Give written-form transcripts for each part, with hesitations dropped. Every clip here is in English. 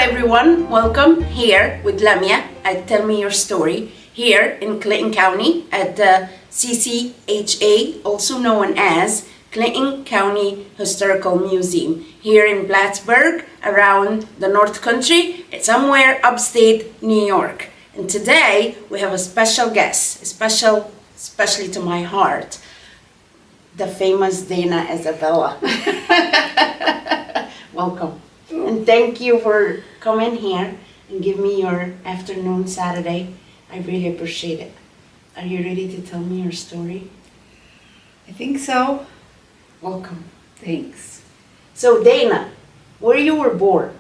everyone, welcome here with Lamiaa at Tell Me Your Story here in Clinton County at the CCHA, also known as Clinton County Historical Museum here in Plattsburgh, around the North Country. It's somewhere upstate New York. And today we have a special guest, especially to my heart, the famous Dana Isabella. Welcome. And thank you for coming here and give me your afternoon Saturday. I really appreciate it. Are you ready to tell me your story? I think so. Welcome. Thanks. So Dana, where you were born?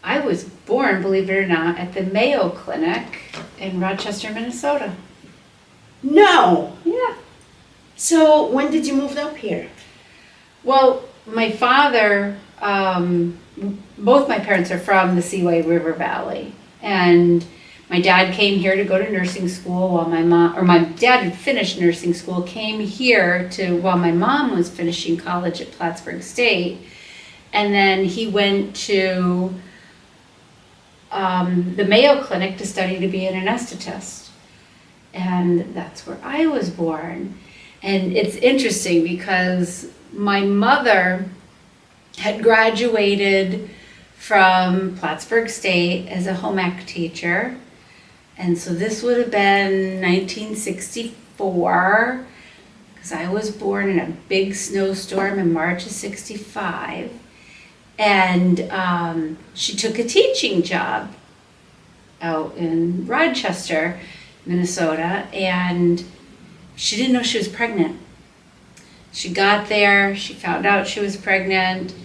I was born, believe it or not, at the Mayo Clinic in Rochester, Minnesota. No. Yeah. So when did you move up here? Well, my father, both my parents are from the Seaway River Valley, and my dad came here to go to nursing school while my dad had finished nursing school, came here while my mom was finishing college at Plattsburgh State, and then he went to the Mayo Clinic to study to be an anesthetist, and that's where I was born. And it's interesting because my mother had graduated from Plattsburgh State as a home ec teacher. And so this would have been 1964, because I was born in a big snowstorm in March of '65. And she took a teaching job out in Rochester, Minnesota, and she didn't know she was pregnant. She got there, she found out she was pregnant,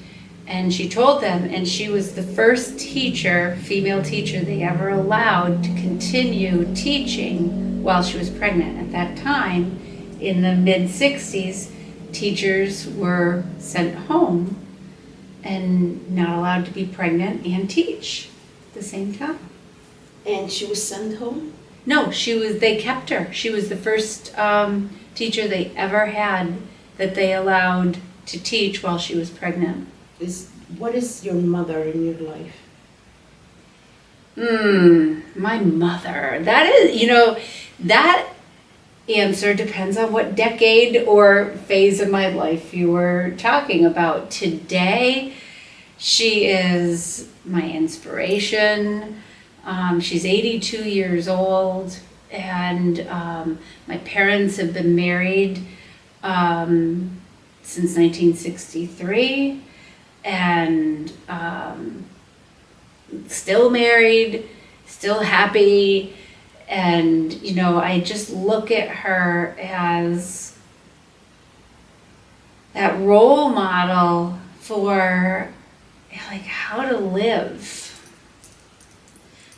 and she told them, and she was the first female teacher they ever allowed to continue teaching while she was pregnant. At that time, in the mid-60s, teachers were sent home and not allowed to be pregnant and teach at the same time. And she was sent home? No, they kept her. She was the first teacher they ever had that they allowed to teach while she was pregnant. What is your mother in your life? My mother. That is, that answer depends on what decade or phase of my life you were talking about. Today, she is my inspiration. She's 82 years old, and my parents have been married since 1963, and still married, still happy, and I just look at her as that role model for how to live.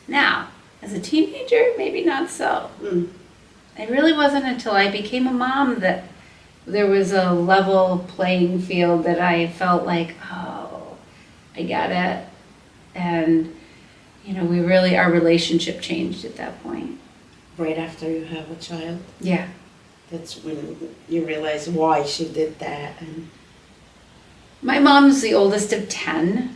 Now, as a teenager, maybe not so. It really wasn't until I became a mom that there was a level playing field that I felt like, oh, I get it. And, our relationship changed at that point. Right after you have a child? Yeah. That's when you realize why she did that. And my mom's the oldest of 10.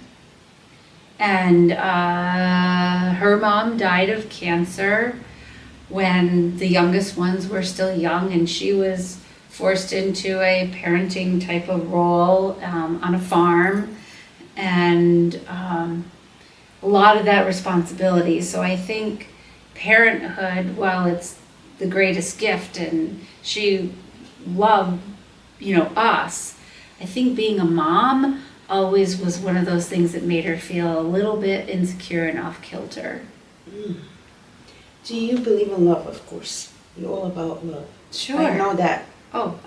And her mom died of cancer when the youngest ones were still young, and she was forced into a parenting type of role on a farm, and a lot of that responsibility. So I think parenthood, while it's the greatest gift, and she loved, us, I think being a mom always was one of those things that made her feel a little bit insecure and off kilter. Do you believe in love? Of course, you're all about love. Sure. I know that. Oh,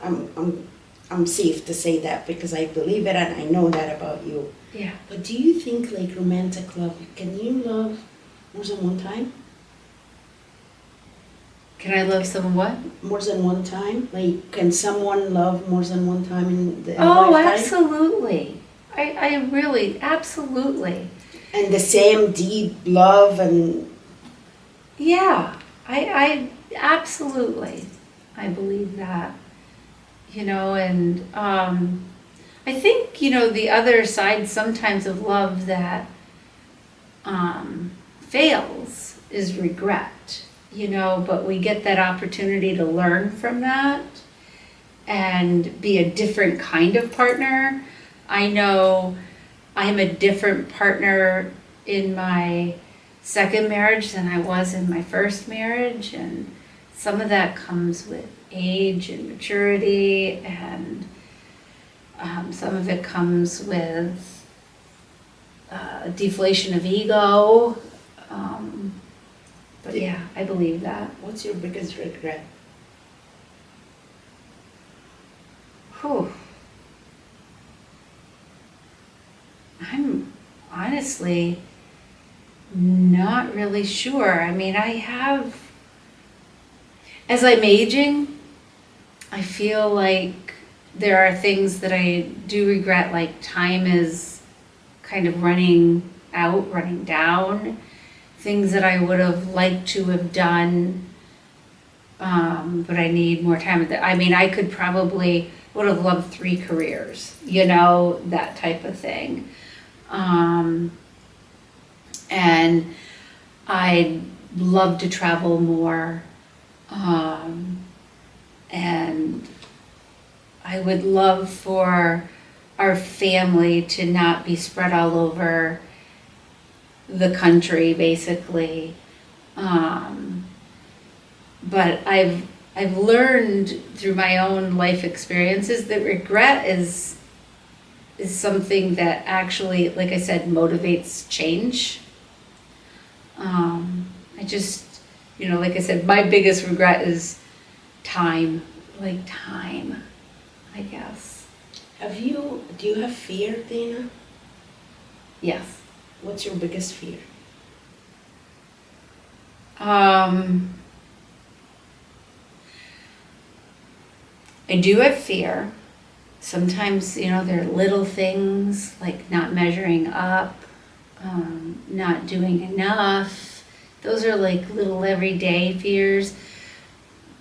I'm safe to say that because I believe it and I know that about you. yeah. But do you think romantic love? Can you love more than one time? Can I love someone what? More than one time? Can someone love more than one time in a Oh, lifetime? absolutely. I really, absolutely. And the same deep love and... Yeah, I absolutely, I believe that, and I think, the other side sometimes of love that fails is regret, but we get that opportunity to learn from that and be a different kind of partner. I know I'm a different partner in my second marriage than I was in my first marriage, and some of that comes with age and maturity, and some of it comes with deflation of ego. But yeah, I believe that. What's your biggest regret? Whew. I'm honestly not really sure. I mean, as I'm aging, I feel like there are things that I do regret, like time is kind of running out, running down. Things that I would have liked to have done, but I need more time. I mean, I would have loved 3 careers, that type of thing. And I'd love to travel more. And I would love for our family to not be spread all over the country, basically. But I've learned through my own life experiences that regret is something that actually, like I said, motivates change. I just, like I said, my biggest regret is time, I guess. Do you have fear, Dana? Yes. What's your biggest fear? I do have fear. Sometimes, there are little things like not measuring up, not doing enough. Those are like little everyday fears.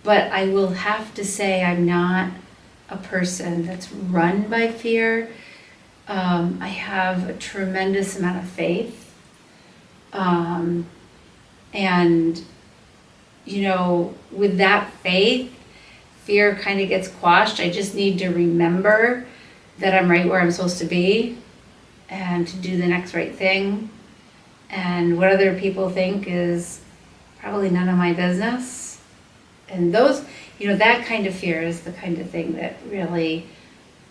But I will have to say I'm not a person that's run by fear. I have a tremendous amount of faith. And, with that faith, fear kind of gets quashed. I just need to remember that I'm right where I'm supposed to be and to do the next right thing. And what other people think is probably none of my business. And those, that kind of fear is the kind of thing that really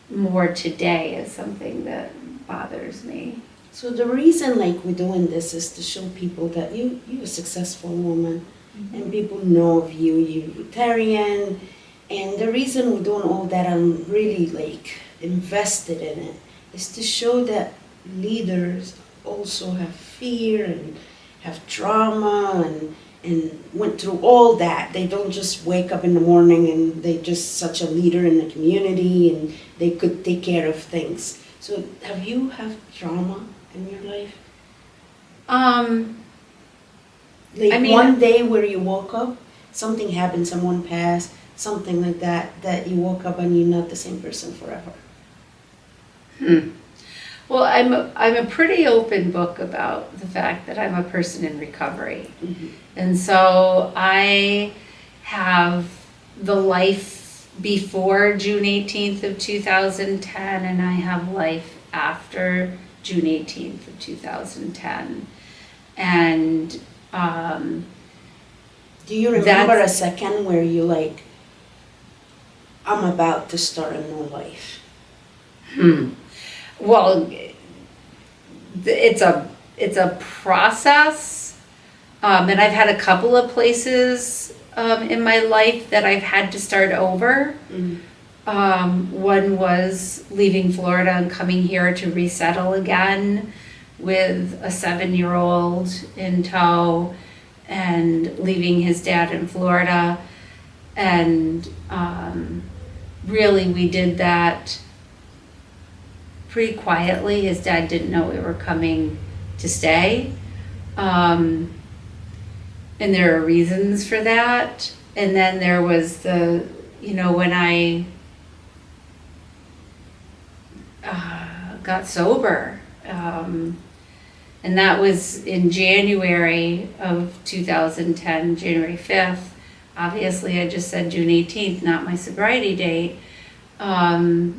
more today is something that bothers me. So the reason we're doing this is to show people that you're a successful woman, mm-hmm. and people know of you're Rotarian, and the reason we're doing all that, I'm really invested in it, is to show that leaders also have fear and have trauma and went through all that. They don't just wake up in the morning and they're just such a leader in the community and they could take care of things. So have you had trauma in your life? One day where you woke up, something happened, someone passed, something like that you woke up and you're not the same person forever. Well, I'm a pretty open book about the fact that I'm a person in recovery. Mm-hmm. And so I have the life before June 18th of 2010, and I have life after June 18th of 2010. And do you remember a second where you I'm about to start a new life? Well, it's a process, and I've had a couple of places in my life that I've had to start over. Mm-hmm. One was leaving Florida and coming here to resettle again with a 7-year-old in tow and leaving his dad in Florida. And really we did that pretty quietly. His dad didn't know we were coming to stay. And there are reasons for that. And then there was when I got sober, and And that was in January of 2010, January 5th. Obviously, I just said June 18th, not my sobriety date. January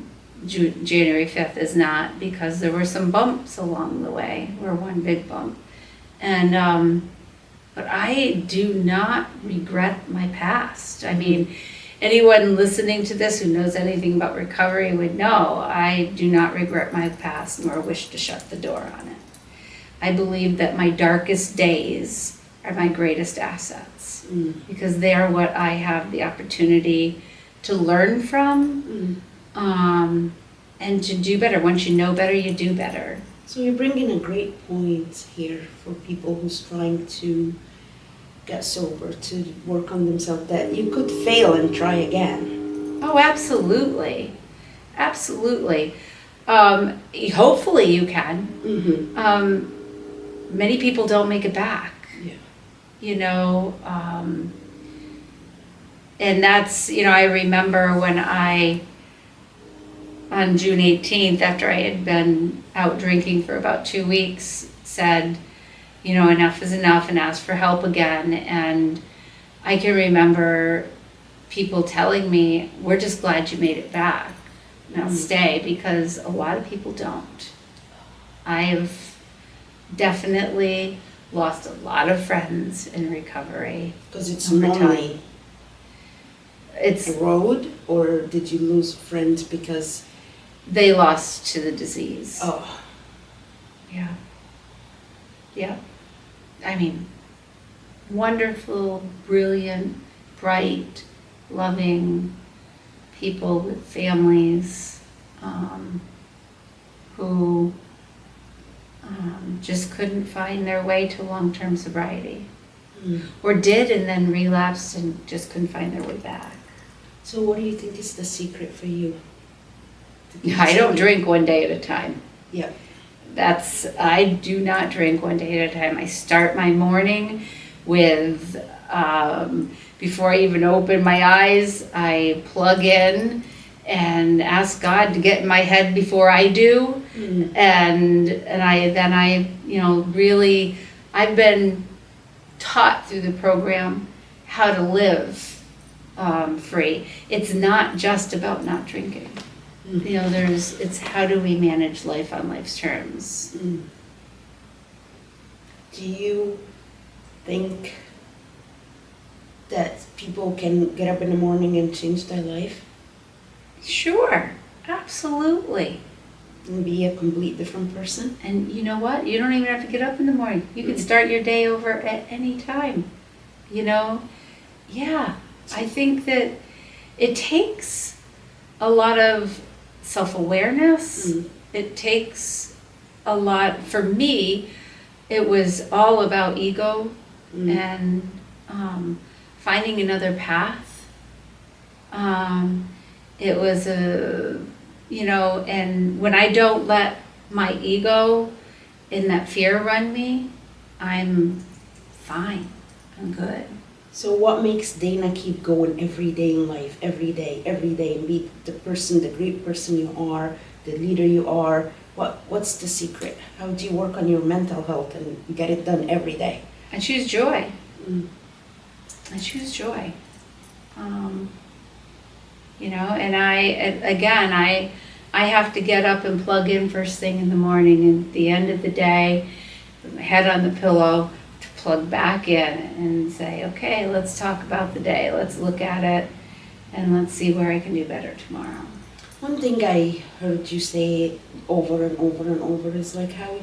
5th is not, because there were some bumps along the way, or one big bump. And, but I do not regret my past. I mean, anyone listening to this who knows anything about recovery would know I do not regret my past nor wish to shut the door on it. I believe that my darkest days are my greatest assets, because they are what I have the opportunity to learn from, and to do better. Once you know better, you do better. So you're bringing a great point here for people who's trying to get sober, to work on themselves, that you could fail and try again. Oh, absolutely. Absolutely. Hopefully you can. Many people don't make it back. Yeah. You know, and that's, you know, I remember when on June 18th, after I had been out drinking for about 2 weeks, said, you know, enough is enough, and asked for help again. And I can remember people telling me, we're just glad you made it back. Now stay, because a lot of people don't. I've definitely lost a lot of friends in recovery. Because it's over time. lonely. It's a road, or did you lose friends because they lost to the disease? Oh. Yeah. Yeah. I mean, wonderful, brilliant, bright, loving people with families, who just couldn't find their way to long-term sobriety. Or did, and then relapsed and just couldn't find their way back. So what do you think is the secret for you? I don't drink one day at a time. Yeah. I do not drink one day at a time. I start my morning with, before I even open my eyes, I plug in and ask God to get in my head before I do. And I, you know, really, I've been taught through the program how to live free. It's not just about not drinking. You know, it's how do we manage life on life's terms. Do you think that people can get up in the morning and change their life? Sure, absolutely. And be a complete different person? And you know what? You don't even have to get up in the morning. You can start your day over at any time. You know? Yeah. I think that it takes a lot of self-awareness. It takes a lot, for me, it was all about ego and finding another path. It was you know, and when I don't let my ego and that fear run me, I'm fine. I'm good. So what makes Dana keep going every day in life, every day, and be the person, the great person you are, the leader you are? What's the secret? How do you work on your mental health and get it done every day? I choose joy. I choose joy. You know, and I have to get up and plug in first thing in the morning, and at the end of the day, put my head on the pillow, to plug back in and say, okay, let's talk about the day. Let's look at it, and let's see where I can do better tomorrow. One thing I heard you say over and over and over is like how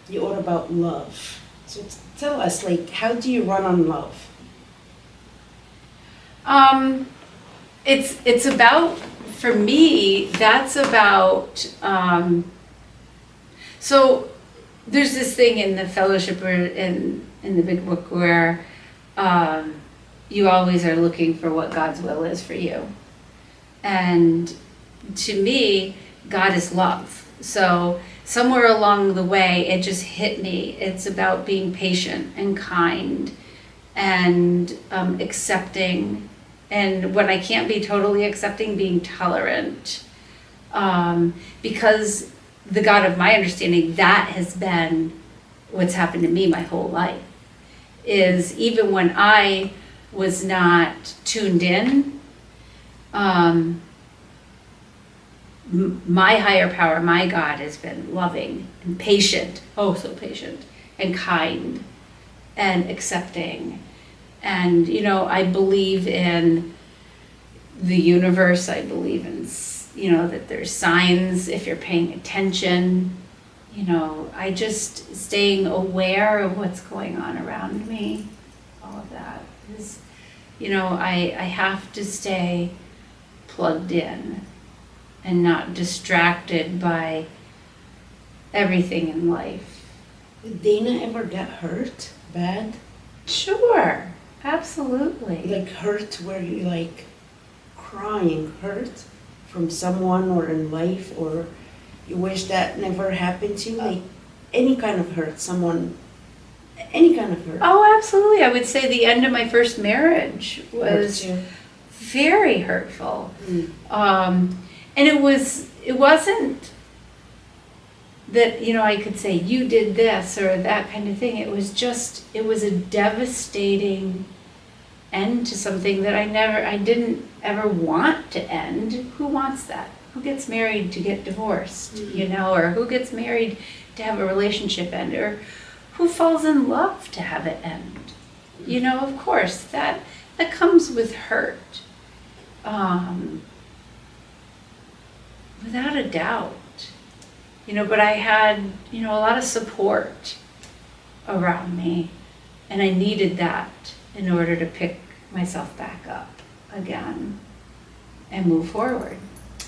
you are about love. So tell us, like, how do you run on love? It's about, for me, that's about, so there's this thing in the fellowship or in the big book where you always are looking for what God's will is for you. And to me, God is love. So somewhere along the way, it just hit me. It's about being patient and kind and accepting. And when I can't be totally accepting, being tolerant. Because the God of my understanding, that has been what's happened to me my whole life, is even when I was not tuned in, my higher power, my God, has been loving and patient, oh so patient, and kind and accepting. And, you know, I believe in the universe. I believe in, you know, that there's signs if you're paying attention. You know, I just staying aware of what's going on around me, all of that is, you know, I have to stay plugged in and not distracted by everything in life. Did Dana ever get hurt bad? Sure, absolutely. Like hurt where you like crying, hurt from someone or in life, or you wish that never happened to you? Like any kind of hurt, someone, any kind of hurt. Oh, absolutely. I would say the end of my first marriage was Hurt you. very hurtful. And it wasn't that, you know, I could say you did this or that kind of thing. It was a devastating end to something that I didn't ever want to end. Who wants that? Who gets married to get divorced, you know, or who gets married to have a relationship end, or who falls in love to have it end? You know, of course, that comes with hurt. Without a doubt, you know, but I had, you know, a lot of support around me, and I needed that in order to pick myself back up again and move forward.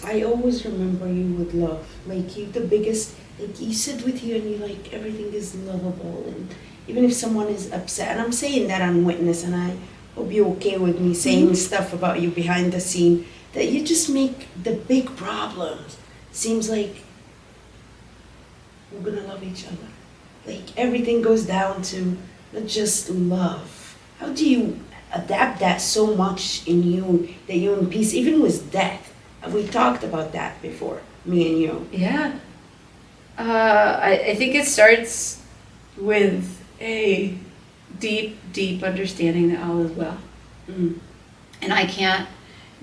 I always remember you with love. Like you, the biggest, like you sit with you and you like everything is lovable, and even if someone is upset, and I'm saying that on witness, and I hope you're okay with me saying stuff about you behind the scene, that you just make the big problems seems like we're gonna love each other. Like everything goes down to just love. How do you adapt that so much in you that you're in peace, even with death? We talked about that before, me and you. Yeah. I think it starts with a deep, deep understanding that all is well. And I can't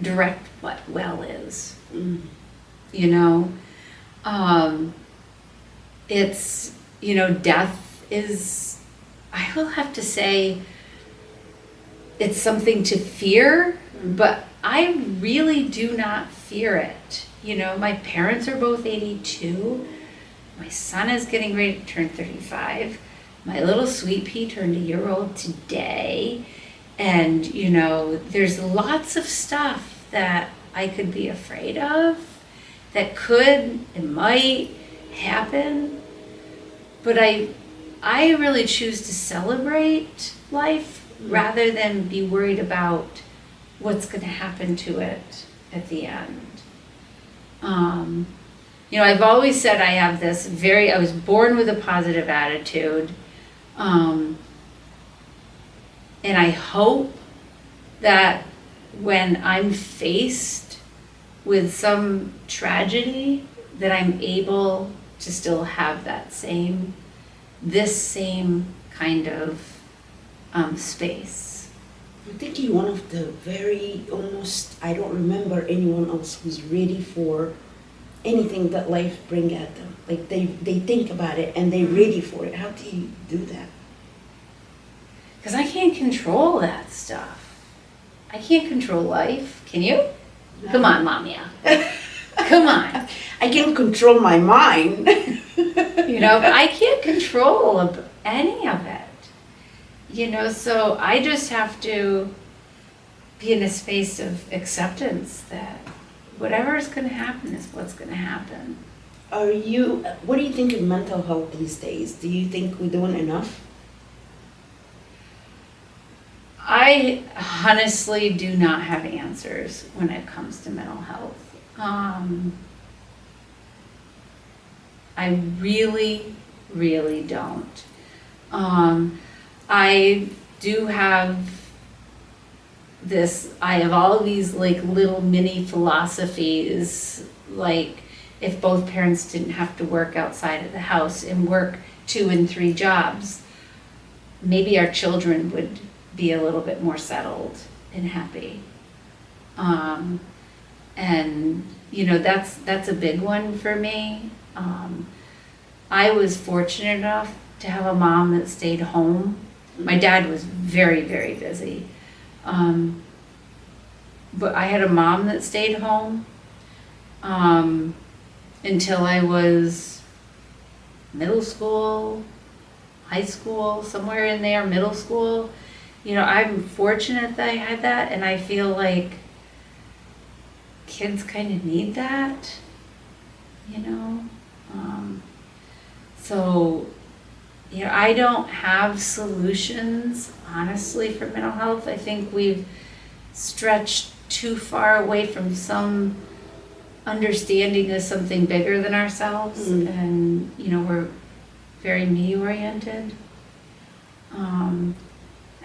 direct what well is. You know? It's, you know, death is, I will have to say, it's something to fear, but I really do not fear it. You know, my parents are both 82. My son is getting ready to turn 35. My little sweet pea turned a year old today. And, you know, there's lots of stuff that I could be afraid of that it might happen. But I really choose to celebrate life rather than be worried about what's going to happen to it at the end. You know, I've always said I have this I was born with a positive attitude. And I hope that when I'm faced with some tragedy, that I'm able to still have this same kind of space. I think you're one of the I don't remember anyone else who's ready for anything that life brings at them. Like they think about it and they're ready for it. How do you do that? Because I can't control that stuff. I can't control life. Can you? No. Come on, Lamiaa. Come on. I can control my mind. You know, but I can't control any of it. You know, so I just have to be in a space of acceptance that whatever is going to happen is what's going to happen. What do you think of mental health these days? Do you think we're doing enough? I honestly do not have answers when it comes to mental health. I really, really don't. I do have I have all these like little mini philosophies, like if both parents didn't have to work outside of the house and work 2 and 3 jobs, maybe our children would be a little bit more settled and happy. And you know, that's a big one for me. I was fortunate enough to have a mom that stayed home. My dad was very, very busy. But I had a mom that stayed home until I was middle school, high school, somewhere in there, middle school. You know, I'm fortunate that I had that, and I feel like kids kind of need that, you know? So, you know, I don't have solutions, honestly, for mental health. I think we've stretched too far away from some understanding of something bigger than ourselves, and, you know, we're very me-oriented. And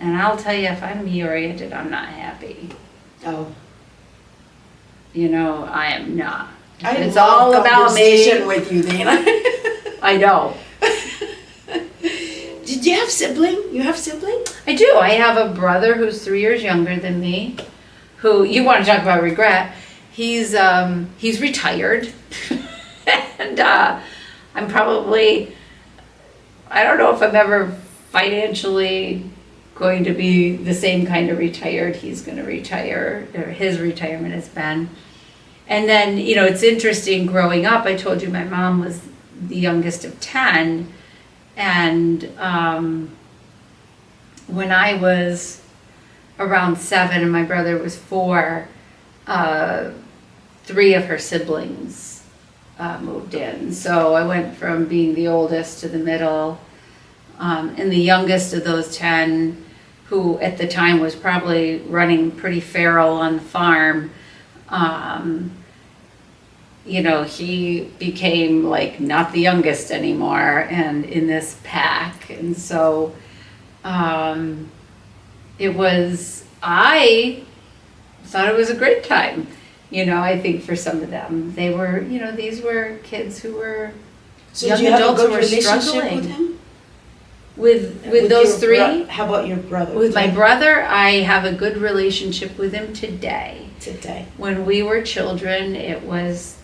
I'll tell you, if I'm me-oriented, I'm not happy. Oh. You know, I am not. It's all about me. With you, Dana. I know. Did you have sibling? You have sibling? I do. I have a brother who's 3 years younger than me, who, you want to talk about regret, he's retired. And I'm probably, I don't know if I'm ever financially going to be the same kind of retired he's going to retire, or his retirement has been. And then, you know, it's interesting growing up. I told you my mom was the youngest of 10. And when I was around 7 and my brother was 4, 3 of her siblings moved in. So I went from being the oldest to the middle. And the youngest of those 10, who at the time was probably running pretty feral on the farm, you know, he became like not the youngest anymore and in this pack. And so it was, I thought it was a great time. You know, I think for some of them, they were, you know, these were kids who were young adults who were struggling. With him? With those 3? How about your brother? With my brother, I have a good relationship with him today. When we were children, it was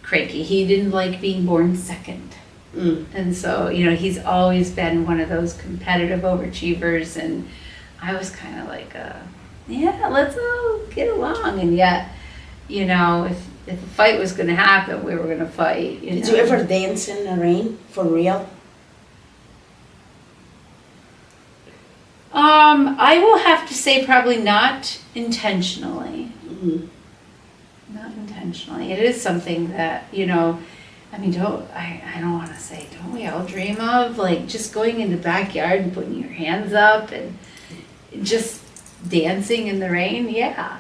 cranky. He didn't like being born second. And so, you know, he's always been one of those competitive overachievers, and I was kind of like, yeah, let's all get along. And yet, you know, if a fight was going to happen, we were going to fight. Did you ever dance in the rain, for real? I will have to say probably not intentionally. Not intentionally. It is something that, you know, I mean, I don't want to say, don't we all dream of, like, just going in the backyard and putting your hands up and just dancing in the rain? Yeah.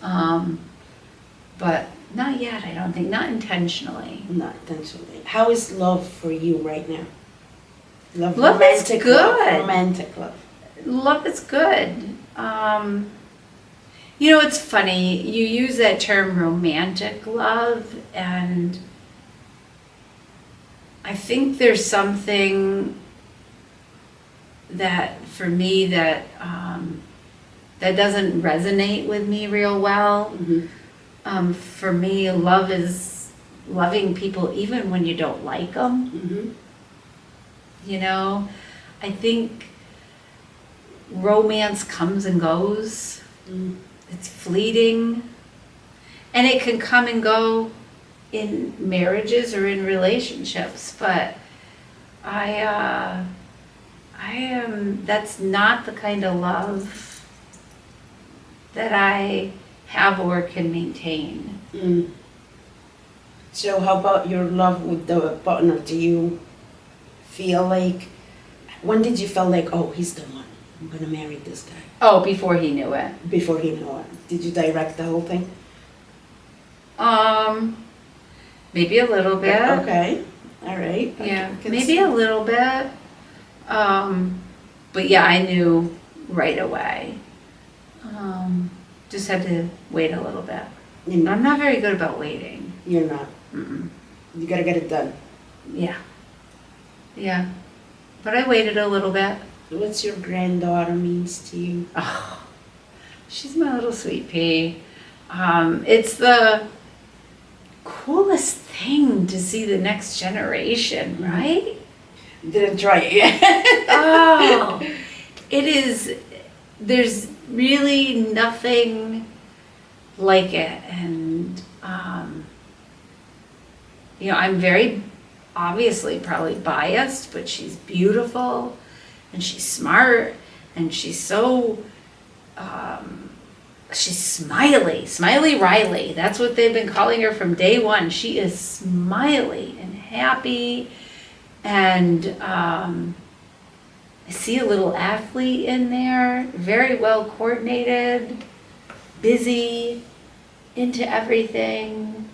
But not yet, I don't think. Not intentionally. Not intentionally. How is love for you right now? Love is good. Romantic love. Love is good. You know, it's funny, you use that term romantic love, and I think there's something that, for me, that that doesn't resonate with me real well. For me, love is loving people even when you don't like them. You know, I think romance comes and goes. It's fleeting, and it can come and go in marriages or in relationships, but I am, that's not the kind of love that I have or can maintain. So how about your love with the partner? Do you feel like, when did you feel like, oh, he's the one, I'm gonna marry this guy? Oh, before he knew it. Before he knew it. Did you direct the whole thing? Maybe a little bit. Okay, all right. Yeah, maybe a little bit. But yeah, I knew right away. Just had to wait a little bit. I'm not very good about waiting. You're not. You gotta get it done. Yeah. Yeah. But I waited a little bit. What's your granddaughter means to you? Oh, she's my little sweet pea. It's the coolest thing to see the next generation, right? Didn't try it yet. Oh, it is. There's really nothing like it, and I'm very obviously probably biased, but she's beautiful, and she's smart, and she's so. She's Smiley Riley. That's what they've been calling her from day one. She is smiley and happy, and I see a little athlete in there, very well coordinated, busy, into everything.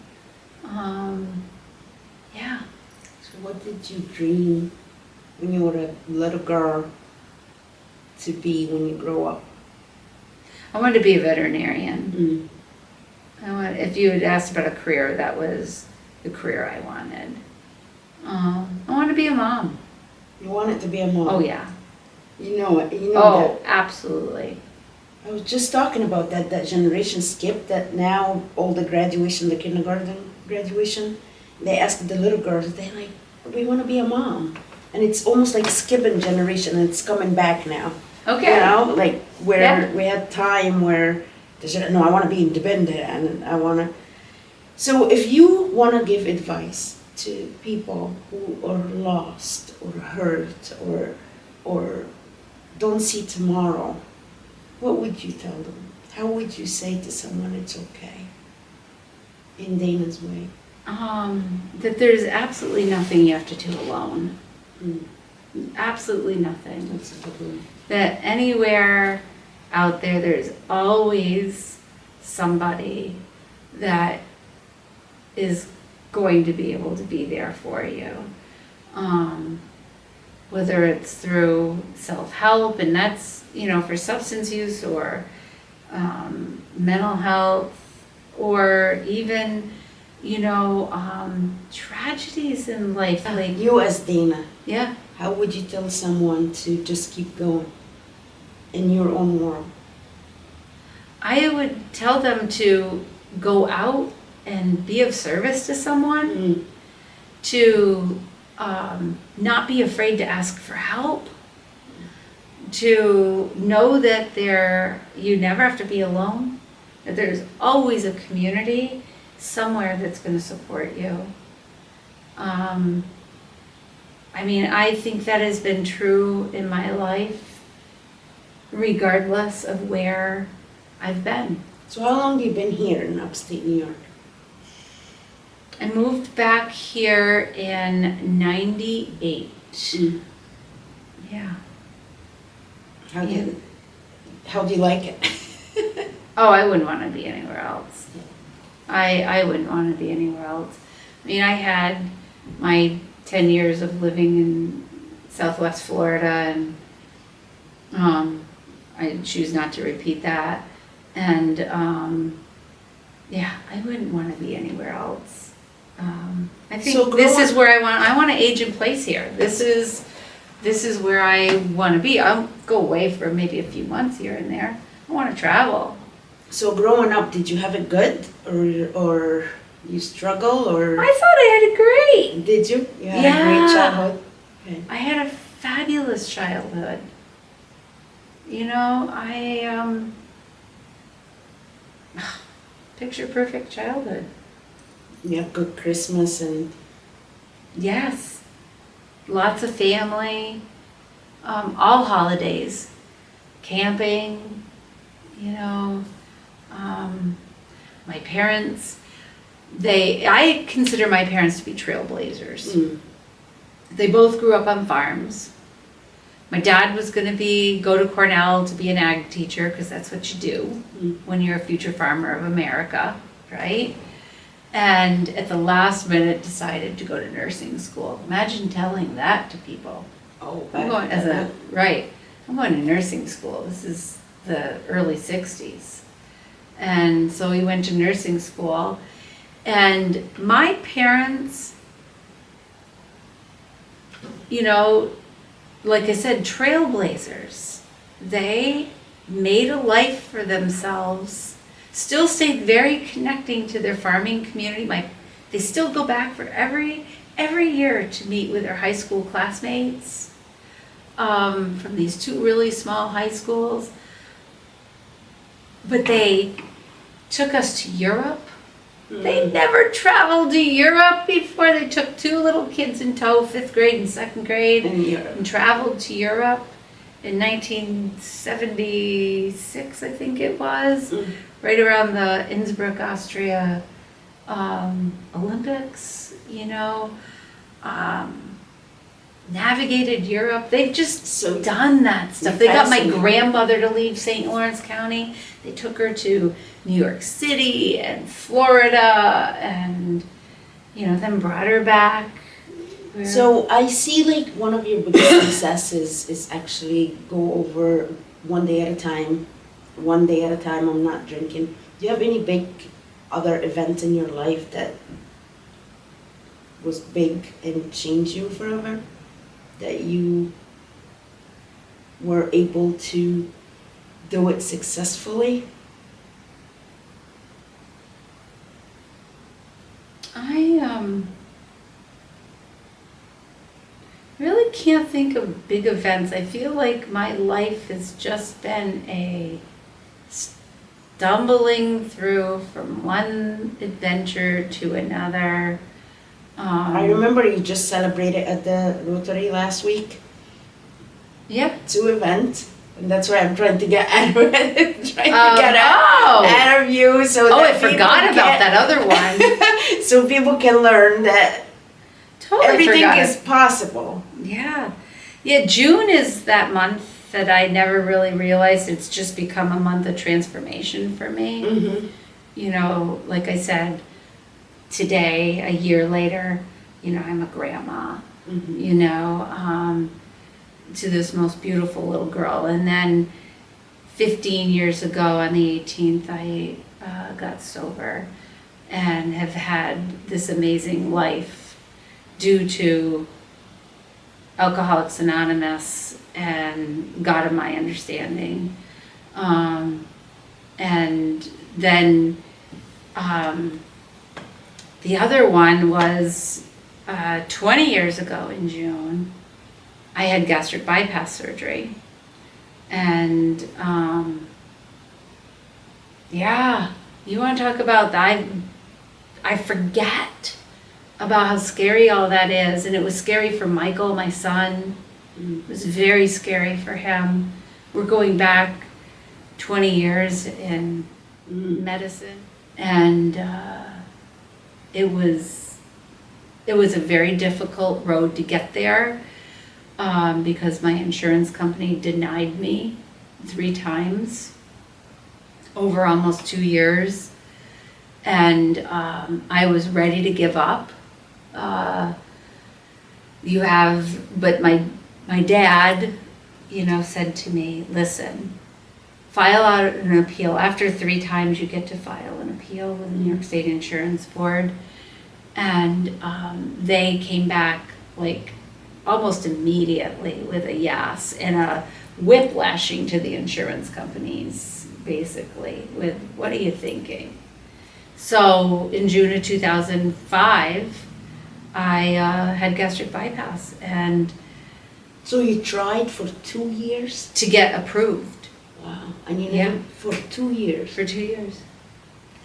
Yeah. So what did you dream when you were a little girl to be when you grow up? I wanted to be a veterinarian. If you had asked about a career, that was the career I wanted. I wanted to be a mom. You wanted to be a mom? Oh, yeah. You know it. You know Oh, that. absolutely. I was just talking about that generation skip, that now all the graduation, the kindergarten graduation, they ask the little girls, they're like, we want to be a mom. And it's almost like skipping generation, and it's coming back now. Okay. You know, like where Yeah. we had time where they said, no, I want to be independent and I want to. So if you want to give advice to people who are lost or hurt or don't see tomorrow, what would you tell them? How would you say to someone it's okay? In Dana's way. That there's absolutely nothing you have to do alone. Mm. Absolutely nothing. That's a good one. That anywhere out there, there's always somebody that is going to be able to be there for you. Whether it's through self-help, and that's, for substance use, or mental health, or even, tragedies in life. Like, You as Dana, yeah. how would you tell someone to just keep going in your own world? I would tell them to go out and be of service to someone, to not be afraid to ask for help, to know that you never have to be alone, that there's always a community somewhere that's going to support you. I think that has been true in my life, regardless of where I've been. So how long have you been here in upstate New York? I moved back here in '98. Yeah. How do you like it? Oh, I wouldn't want to be anywhere else. I wouldn't want to be anywhere else. I had my 10 years of living in Southwest Florida, and I choose not to repeat that. And I wouldn't want to be anywhere else. I think So this is where I want to age in place here. This is where I want to be. I'll go away for maybe a few months here and there. I want to travel. So growing up, did you have it good, or you struggle, or I thought I had it great. did you? You had a Yeah. great childhood. Okay. I had a fabulous childhood. Picture perfect childhood. You have good Christmas and Yes. Lots of family, all holidays, camping, my parents, I consider my parents to be trailblazers. They both grew up on farms. My dad was going to go to Cornell to be an ag teacher, because that's what you do when you're a future farmer of America, right? And at the last minute decided to go to nursing school. Imagine telling that to people. I'm I'm going to nursing school. This is the early 60s. And so we went to nursing school. And my parents, you know, like I said, trailblazers. They made a life for themselves, still stayed very connecting to their farming community. They still go back for every year to meet with their high school classmates from these two really small high schools. But they took us to Europe. They never traveled to Europe before. They took two little kids in tow, 5th grade and 2nd grade, and traveled to Europe in 1976, I think it was, right around the Innsbruck, Austria Olympics, you know. Navigated Europe. They've just done that stuff. They got my grandmother to leave St. Lawrence County. They took her to New York City and Florida and, you know, then brought her back. So I see like one of your biggest successes is actually go over one day at a time. One day at a time, I'm not drinking. Do you have any big other event in your life that was big and changed you forever? That you were able to do it successfully? I really can't think of big events. I feel like my life has just been a stumbling through from one adventure to another. I remember you just celebrated at the Rotary last week. Yeah. 2 events. And that's where I'm trying to get out of out of you. So I forgot about that other one. So people can learn that everything is possible. Yeah. Yeah, June is that month that I never really realized it's just become a month of transformation for me. Mm-hmm. You know, like I said, today, a year later, you know, I'm a grandma, you know, to this most beautiful little girl. And then 15 years ago on the 18th, I got sober and have had this amazing life due to Alcoholics Anonymous and God of my understanding. And then the other one was 20 years ago in June. I had gastric bypass surgery. And yeah, you want to talk about that? I forget about how scary all that is. And it was scary for Michael, my son. It was very scary for him. We're going back 20 years in medicine. And it was a very difficult road to get there because my insurance company denied me 3 times over almost 2 years. And I was ready to give up. But my dad, you know, said to me, listen, file out an appeal. After 3 times, you get to file an appeal with the New York State Insurance Board. And they came back like almost immediately with a yes and a whiplashing to the insurance companies, basically, with what are you thinking? So in June of 2005, I had gastric bypass, and so you tried for 2 years to get approved. Wow. And you did for 2 years. For 2 years.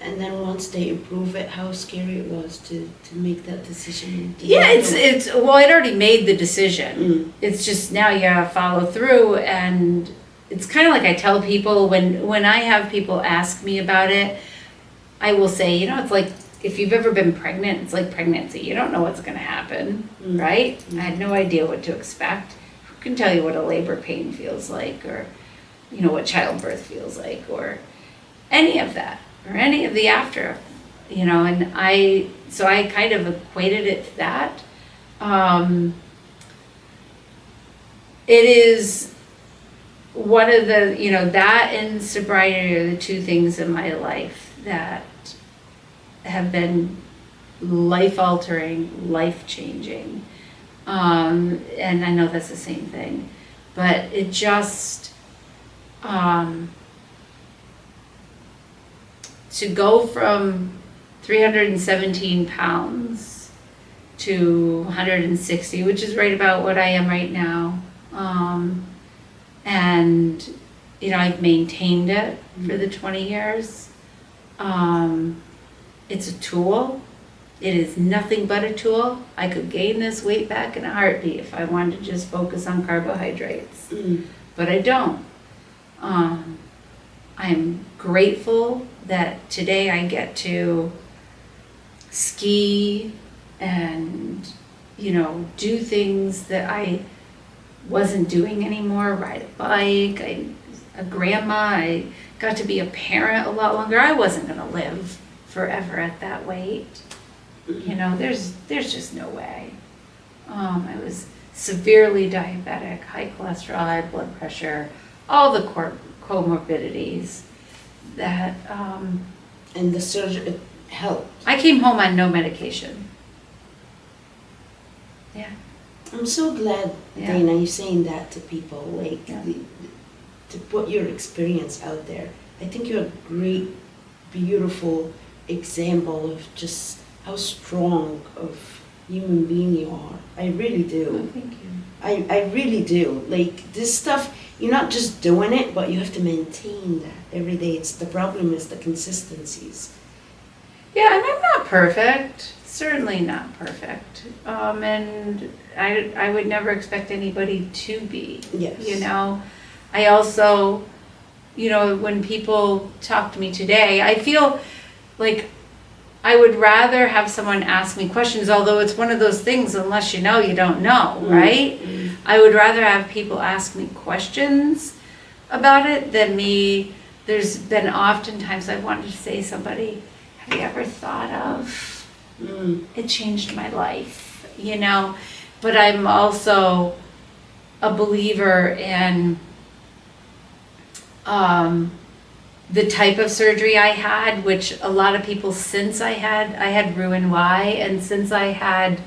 And then once they approve it, how scary it was to make that decision. Yeah, it's well, I'd already made the decision. It's just now you gotta follow through, and it's kind of like I tell people when I have people ask me about it, I will say, you know, it's like if you've ever been pregnant, it's like pregnancy. You don't know what's going to happen, right? I had no idea what to expect. Who can tell you what a labor pain feels like, or, you know, what childbirth feels like, or any of that, or any of the after, you know, and so I kind of equated it to that. It is one of the, you know, that and sobriety are the 2 things in my life that have been life-altering, life-changing. And I know that's the same thing, but it just, to go from 317 pounds to 160, which is right about what I am right now. And, you know, I've maintained it for the 20 years. It's a tool. It is nothing but a tool. I could gain this weight back in a heartbeat if I wanted to just focus on carbohydrates, but I don't. I'm grateful that today I get to ski and, you know, do things that I wasn't doing anymore, ride a bike, a grandma, I got to be a parent a lot longer. I wasn't gonna live forever at that weight. You know, there's just no way. I was severely diabetic, high cholesterol, high blood pressure, all the comorbidities that, And the surgery helped. I came home on no medication. Yeah. I'm so glad, Yeah. Dana, you're saying that to people, like, Yeah. to put your experience out there. I think you're a great, beautiful example of just how strong of human being you are. I really do. Oh, thank you. I really do. Like, this stuff, you're not just doing it, but you have to maintain that every day. It's the problem is the consistencies. Yeah, and I'm not perfect. Certainly not perfect. And I would never expect anybody to be. Yes. You know, I also, you know, when people talk to me today, I feel like I would rather have someone ask me questions, although it's one of those things, unless you know, you don't know, right? I would rather have people ask me questions about it than me. There's been oftentimes I've wanted to say to somebody, have you ever thought of, it changed my life, you know? But I'm also a believer in the type of surgery I had, which a lot of people since I had Roux-en-Y, and since I had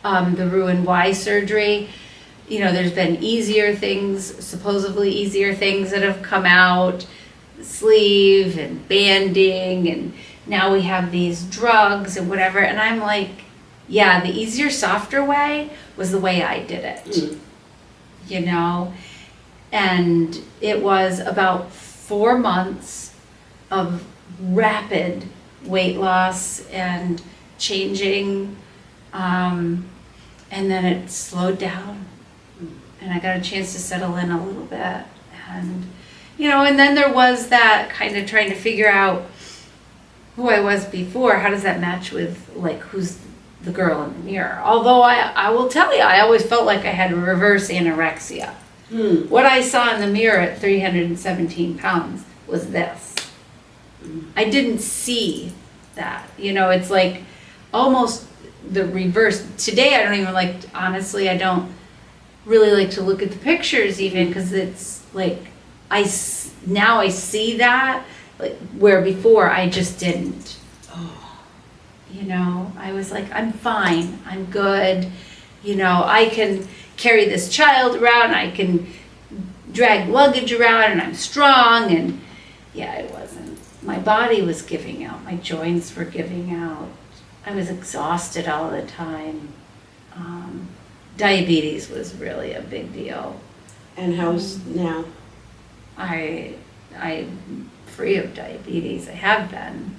the Roux-en-Y surgery, you know, there's been easier things, supposedly easier things that have come out, sleeve and banding, and now we have these drugs and whatever, and I'm like, yeah, the easier, softer way was the way I did it, you know? And it was about 4 months of rapid weight loss and changing, and then it slowed down, and I got a chance to settle in a little bit, and, you know, and then there was that kind of trying to figure out who I was before. How does that match with, like, who's the girl in the mirror? Although I will tell you, I always felt like I had reverse anorexia. What I saw in the mirror at 317 pounds was this. I didn't see that. You know, it's like almost the reverse. Today I don't even like, honestly, I don't really like to look at the pictures even, because it's like, now I see that, like, where before I just didn't. You know, I was like, I'm fine, I'm good, you know, I can carry this child around, I can drag luggage around, and I'm strong, and yeah, it wasn't. My body was giving out, my joints were giving out, I was exhausted all the time. Diabetes was really a big deal. And how's now? I'm free of diabetes, I have been,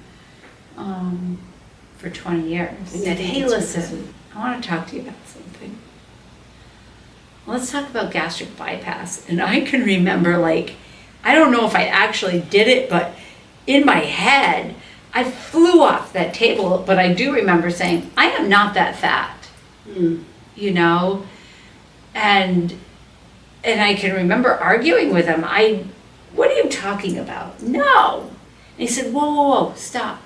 for 20 years. And Said, you think hey, it's listen, I want to talk to you about something. Let's talk about gastric bypass. And I can remember, like, I don't know if I actually did it, but in my head, I flew off that table, but I do remember saying, I am not that fat, you know? And I can remember arguing with him. What are you talking about? No. And he said, whoa, stop.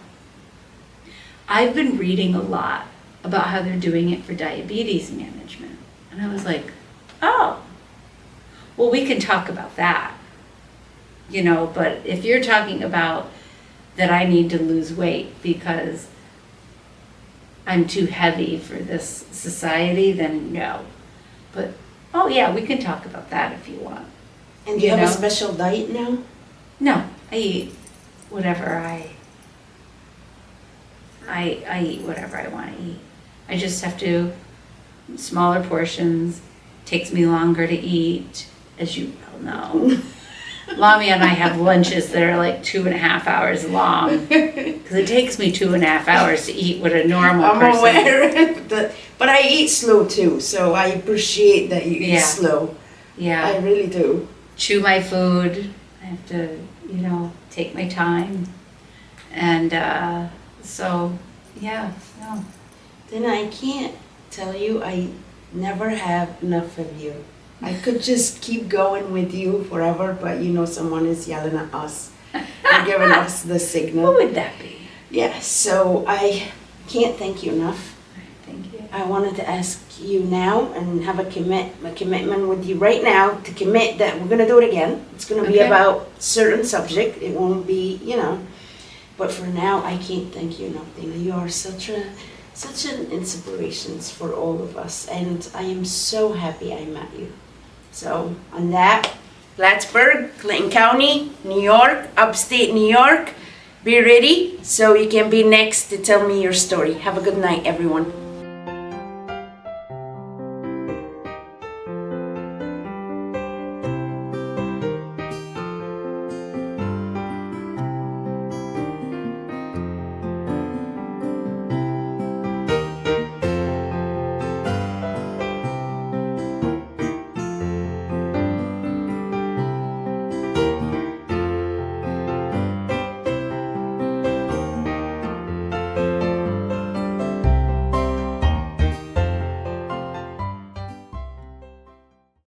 I've been reading a lot about how they're doing it for diabetes management. And I was like, oh, well, we can talk about that, you know, but if you're talking about that I need to lose weight because I'm too heavy for this society, then no. But, oh yeah, we can talk about that if you want. And do you have a know? special diet now? No, I eat whatever I eat whatever I want to eat. I just have to, smaller portions, takes me longer to eat, as you well know. Lamiaa and I have lunches that are like 2.5 hours long, because it takes me 2.5 hours to eat what a normal I'm person. aware, but I eat slow too, so I appreciate that you eat Yeah. slow. Yeah, I really do. chew my food. I have to, take my time. And so, yeah, no. Then I can't tell you, I never have enough of you. I could just keep going with you forever, but someone is yelling at us and giving us the What signal. would that be? Yeah, so I can't thank you enough. Thank you. I wanted to ask you now and have a commitment with you right now to commit that we're going to do it again. It's going to be Okay. about certain subject. It won't be, but for now, I can't thank you enough, Dana. You are such an inspiration for all of us, and I am so happy I met you. So on that, Plattsburgh, Clinton County, New York, upstate New York, be ready so you can be next to tell me your story. Have a good night, everyone.